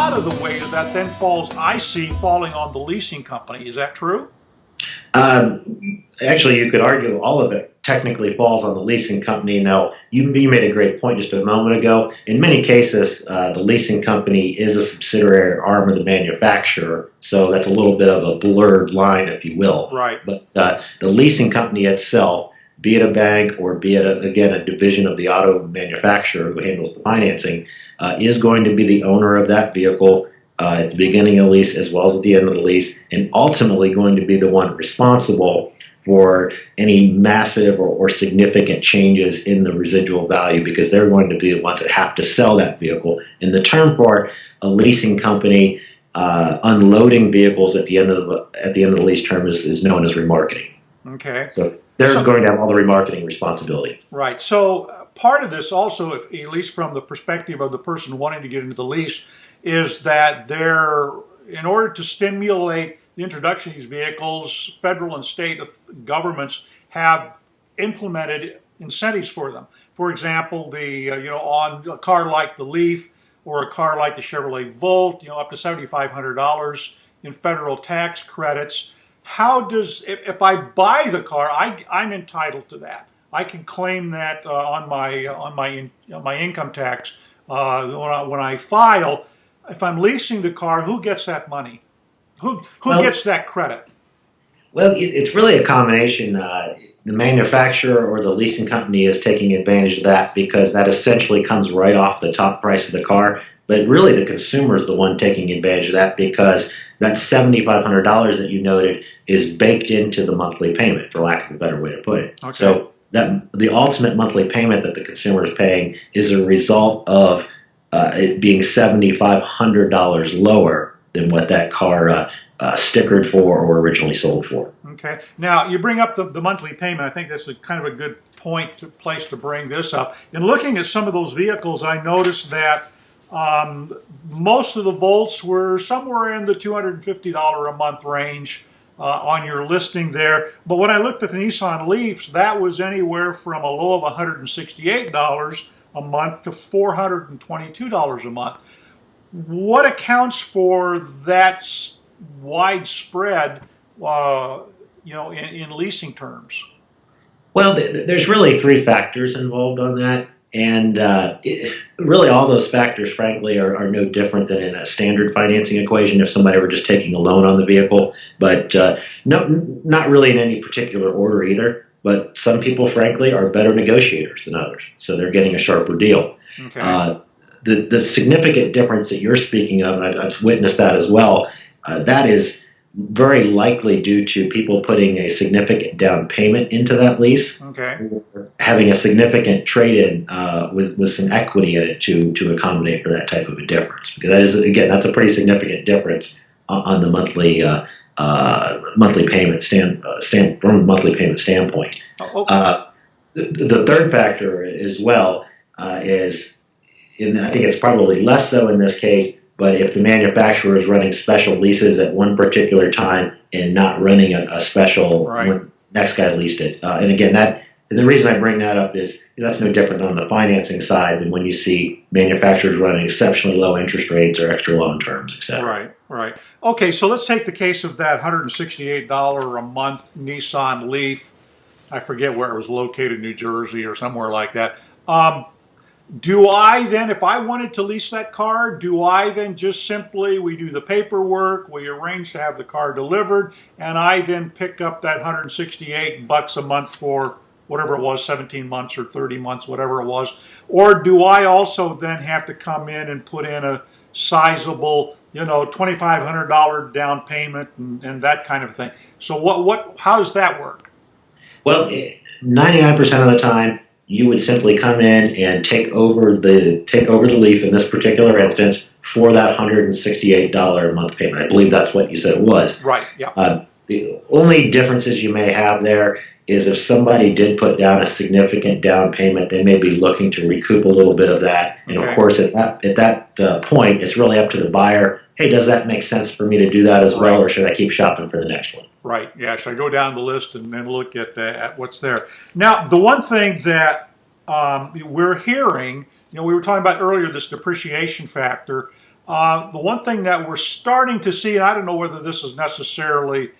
lot of the weight of that then falls, I see, falling on the leasing company. Is that true? Actually, you could argue all of it technically falls on the leasing company. Now, you made a great point just a moment ago. In many cases, the leasing company is a subsidiary arm of the manufacturer, so that's a little bit of a blurred line, if you will. Right. But the leasing company itself, be it a bank or be it, again, a division of the auto manufacturer who handles the financing, is going to be the owner of that vehicle at the beginning of the lease as well as at the end of the lease, and ultimately going to be the one responsible for any massive or significant changes in the residual value, because they're going to be the ones that have to sell that vehicle. And the term for a leasing company unloading vehicles at the end of the lease term is known as remarketing. Okay. So they're going to have all the remarketing responsibility. Right. So part of this also, if, at least from the perspective of the person wanting to get into the lease, is that in order to stimulate the introduction of these vehicles, federal and state governments have implemented incentives for them. For example, on a car like the Leaf or a car like the Chevrolet Volt, up to $7,500 in federal tax credits. How does, if I buy the car, I'm entitled to that. I can claim that on my income tax when I file. If I'm leasing the car, who gets that money? Who gets that credit? Well, it's really a combination. The manufacturer or the leasing company is taking advantage of that because that essentially comes right off the top price of the car. But really, the consumer is the one taking advantage of that because that $7,500 that you noted is baked into the monthly payment, for lack of a better way to put it. Okay. So that the ultimate monthly payment that the consumer is paying is a result of it being $7,500 lower than what that car stickered for or originally sold for. Okay. Now, you bring up the monthly payment. I think that's kind of a good place to bring this up. In looking at some of those vehicles, I noticed that most of the Volts were somewhere in the $250 a month range on your listing there. But when I looked at the Nissan Leafs, that was anywhere from a low of $168 a month to $422 a month. What accounts for that widespread, in leasing terms? Well, there's really three factors involved on that. And really all those factors, frankly, are no different than in a standard financing equation if somebody were just taking a loan on the vehicle. But not really in any particular order either. But some people, frankly, are better negotiators than others. So they're getting a sharper deal. Okay. The significant difference that you're speaking of, and I've witnessed that as well, that is very likely due to people putting a significant down payment into that lease, okay, or having a significant trade-in with some equity in it to accommodate for that type of a difference. Because that is, again, that's a pretty significant difference on the monthly payment from a monthly payment standpoint. Okay. The third factor as well is, I think it's probably less so in this case, but if the manufacturer is running special leases at one particular time and not running a special when next guy leased it. And again, the reason I bring that up is that's no different on the financing side than when you see manufacturers running exceptionally low interest rates or extra loan terms, etc. Right. Okay, so let's take the case of that $168 a month Nissan Leaf. I forget where it was located, New Jersey or somewhere like that. Do I then, if I wanted to lease that car, do I then just simply, we do the paperwork, we arrange to have the car delivered, and I then pick up that $168 a month for whatever it was, 17 months or 30 months, whatever it was? Or do I also then have to come in and put in a sizable, $2,500 down payment and that kind of thing? So how does that work? Well, 99% of the time, you would simply come in and take over the Leaf in this particular instance for that $168 a month payment. I believe that's what you said it was. Right. Yeah. The only differences you may have there is if somebody did put down a significant down payment, they may be looking to recoup a little bit of that. And of course, at that point, it's really up to the buyer. Hey, does that make sense for me to do that as well, or should I keep shopping for the next one? Right. Yeah. Should I go down the list and then look at what's there? Now, the one thing that we're hearing, we were talking about earlier, this depreciation factor. The one thing that we're starting to see, and I don't know whether this is necessarily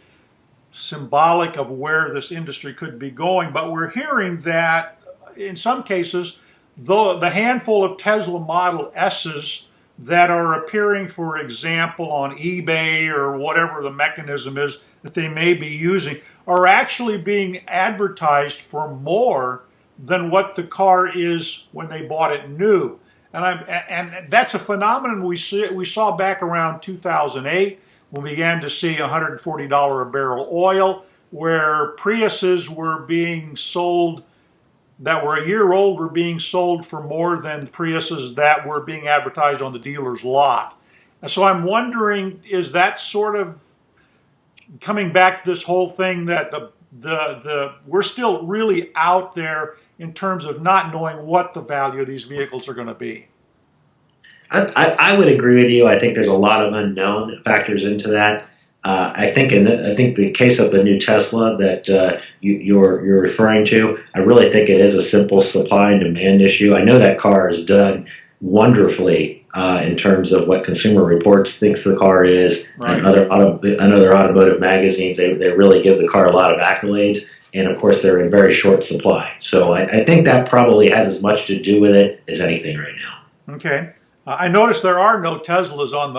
symbolic of where this industry could be going, but we're hearing that in some cases, the handful of Tesla Model S's that are appearing, for example, on eBay or whatever the mechanism is that they may be using, are actually being advertised for more than what the car is when they bought it new. And that's a phenomenon we saw back around 2008 when we began to see $140 a barrel oil, where Priuses were being sold that were a year old were being sold for more than Priuses that were being advertised on the dealer's lot. And so I'm wondering, is that sort of coming back to this whole thing that we're still really out there in terms of not knowing what the value of these vehicles are going to be? I would agree with you. I think there's a lot of unknown factors into that. I think the case of the new Tesla that you're referring to, I really think it is a simple supply and demand issue. I know that car is done wonderfully in terms of what Consumer Reports thinks the car is, right, and other automotive magazines. They really give the car a lot of accolades, and of course they're in very short supply. So I think that probably has as much to do with it as anything right now. Okay. I noticed there are no Teslas on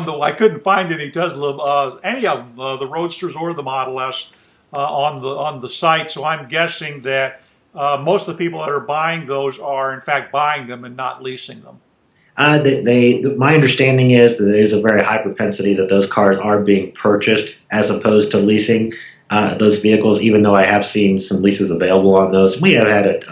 the I couldn't find any Tesla, any of them, the Roadsters or the Model S, on the site. So I'm guessing that most of the people that are buying those are in fact buying them and not leasing them. My understanding is that there is a very high propensity that those cars are being purchased as opposed to leasing those vehicles. Even though I have seen some leases available on those, we have had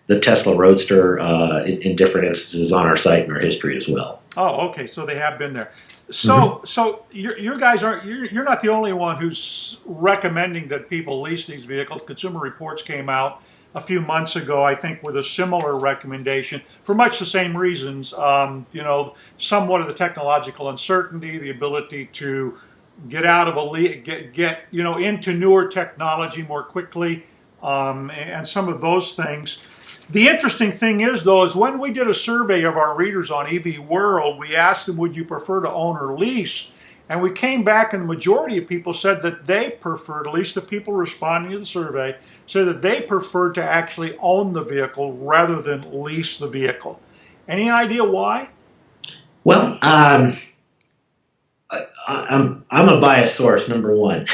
the Tesla Roadster in different instances on our site in our history as well. Oh, okay. So they have been there. So, so you guys aren't. You're not the only one who's recommending that people lease these vehicles. Consumer Reports came out a few months ago, I think, with a similar recommendation for much the same reasons. Somewhat of the technological uncertainty, the ability to get out of get into newer technology more quickly, and some of those things. The interesting thing is, though, is when we did a survey of our readers on EV World, we asked them, would you prefer to own or lease? And we came back and the majority of people said that they preferred, at least the people responding to the survey, said that they preferred to actually own the vehicle rather than lease the vehicle. Any idea why? Well, I'm a biased source, number one,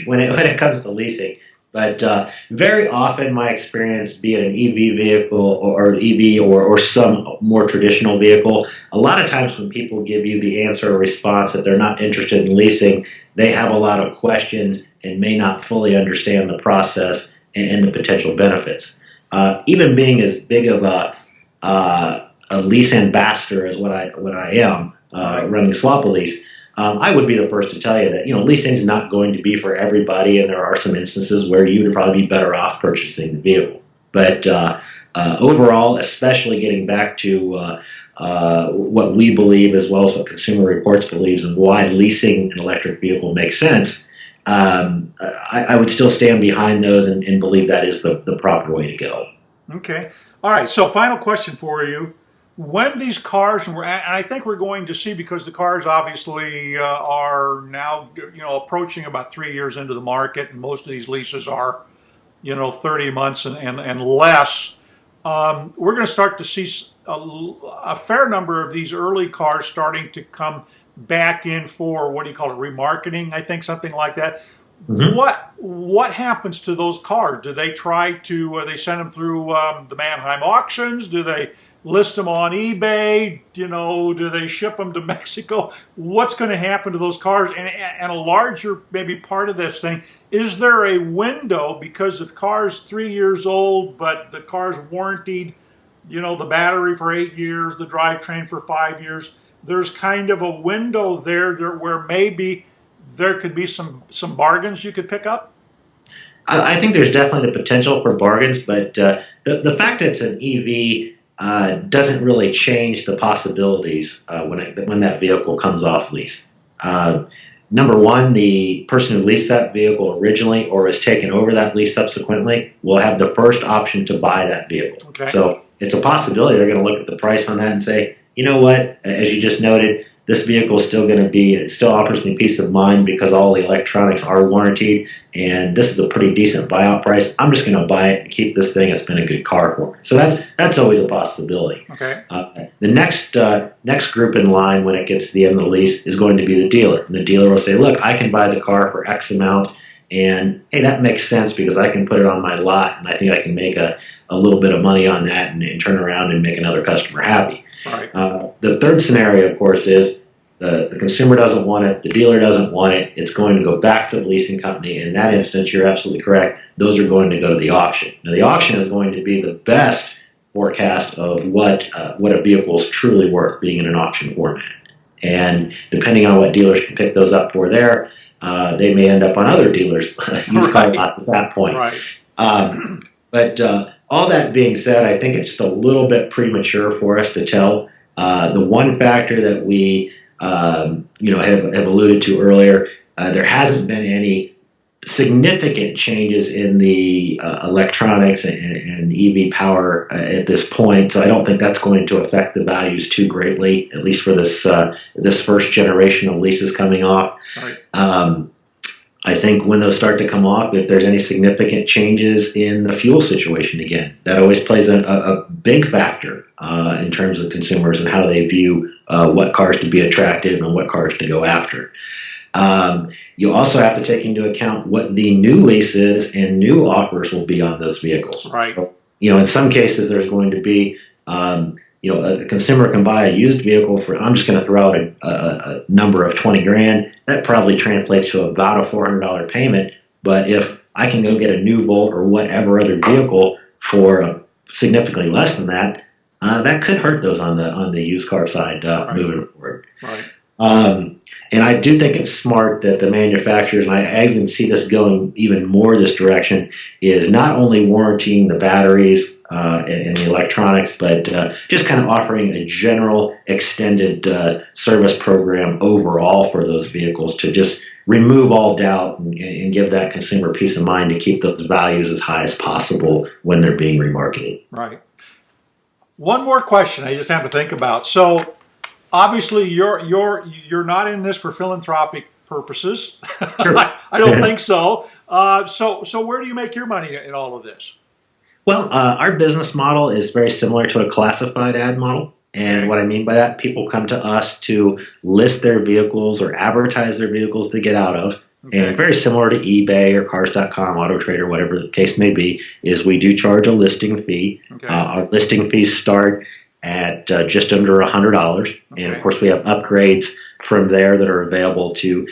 when it comes to leasing. But very often, my experience, be it an EV vehicle or EV or some more traditional vehicle, a lot of times when people give you the answer or response that they're not interested in leasing, they have a lot of questions and may not fully understand the process and the potential benefits. Even being as big of a lease ambassador as what I am, running Swap Lease, I would be the first to tell you that leasing is not going to be for everybody, and there are some instances where you would probably be better off purchasing the vehicle. But overall, especially getting back to what we believe as well as what Consumer Reports believes and why leasing an electric vehicle makes sense, I would still stand behind those and believe that is the proper way to go. Okay. All right. So final question for you. When these cars, and I think we're going to see, because the cars obviously are now approaching about 3 years into the market, and most of these leases are 30 months and less, we're going to start to see a fair number of these early cars starting to come back in for, what do you call it, remarketing, I think, something like that. Mm-hmm. What happens to those cars? Do they they send them through the Mannheim auctions? Do they list them on eBay? Do they ship them to Mexico? What's going to happen to those cars? And a larger maybe part of this thing, is there a window, because the car's 3 years old, but the car's warranted, the battery for 8 years, the drivetrain for 5 years, there's kind of a window there where maybe there could be some bargains you could pick up? I think there's definitely the potential for bargains, but the fact that it's an EV doesn't really change the possibilities when that vehicle comes off lease. Number one, the person who leased that vehicle originally or has taken over that lease subsequently will have the first option to buy that vehicle. Okay. So it's a possibility they're going to look at the price on that and say, you know what, as you just noted, this vehicle is still going to be, it still offers me peace of mind because all the electronics are warranted, and this is a pretty decent buyout price. I'm just going to buy it and keep this thing. It's been a good car for me. So that's always a possibility. Okay. The next group in line when it gets to the end of the lease is going to be the dealer. And the dealer will say, look, I can buy the car for X amount, and hey, that makes sense because I can put it on my lot, and I think I can make a little bit of money on that and turn around and make another customer happy. Right. The third scenario, of course, is the consumer doesn't want it, the dealer doesn't want it, it's going to go back to the leasing company. In that instance, you're absolutely correct. Those are going to go to the auction. Now, the auction is going to be the best forecast of what a vehicle is truly worth being in an auction format. And depending on what dealers can pick those up for there, they may end up on other dealers' used car lots at that point. Right. But all that being said, I think it's just a little bit premature for us to tell. The one factor that we have alluded to earlier, there hasn't been any significant changes in the electronics and EV power at this point, so I don't think that's going to affect the values too greatly, at least for this first generation of leases coming off. Right. I think when those start to come off, if there's any significant changes in the fuel situation again, that always plays a big factor in terms of consumers and how they view what cars to be attractive and what cars to go after. You also have to take into account what the new leases and new offers will be on those vehicles. Right. So, in some cases, there's going to be a consumer can buy a used vehicle for, I'm just going to throw out a number of 20 grand. That probably translates to about a $400 payment. But if I can go get a new Volt or whatever other vehicle for significantly less than that, that could hurt those on the used car side moving forward. Right. And I do think it's smart that the manufacturers, and I even see this going even more this direction, is not only warranting the batteries and the electronics, but just kind of offering a general extended service program overall for those vehicles to just remove all doubt and give that consumer peace of mind to keep those values as high as possible when they're being remarketed. Right. One more question I just have to think about. So obviously you're not in this for philanthropic purposes. Sure. I don't think so. So where do you make your money in all of this? Well, our business model is very similar to a classified ad model. And what I mean by that, people come to us to list their vehicles or advertise their vehicles to get out of. Okay. And very similar to eBay or Cars.com, AutoTrader, whatever the case may be, is we do charge a listing fee. Okay. Our listing fees start at just under $100. Okay. And of course, we have upgrades from there that are available to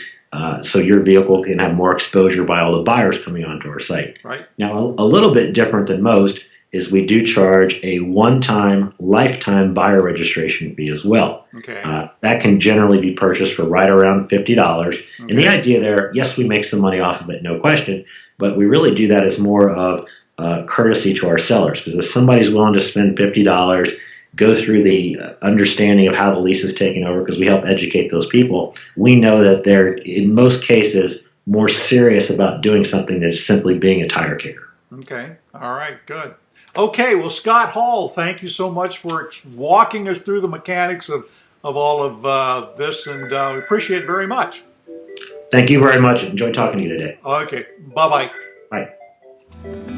so your vehicle can have more exposure by all the buyers coming onto our site. Right. Now, a little bit different than most is we do charge a one-time, lifetime buyer registration fee as well. Okay. That can generally be purchased for right around $50. Okay. And the idea there, yes, we make some money off of it, no question, but we really do that as more of courtesy to our sellers. Because if somebody's willing to spend $50, go through the understanding of how the lease is taken over, because we help educate those people, we know that they're, in most cases, more serious about doing something than just simply being a tire kicker. Okay. All right. Good. Okay. Well, Scot Hall, thank you so much for walking us through the mechanics of all of this, and we appreciate it very much. Thank you very much. Enjoyed talking to you today. Okay. Bye-bye. Bye.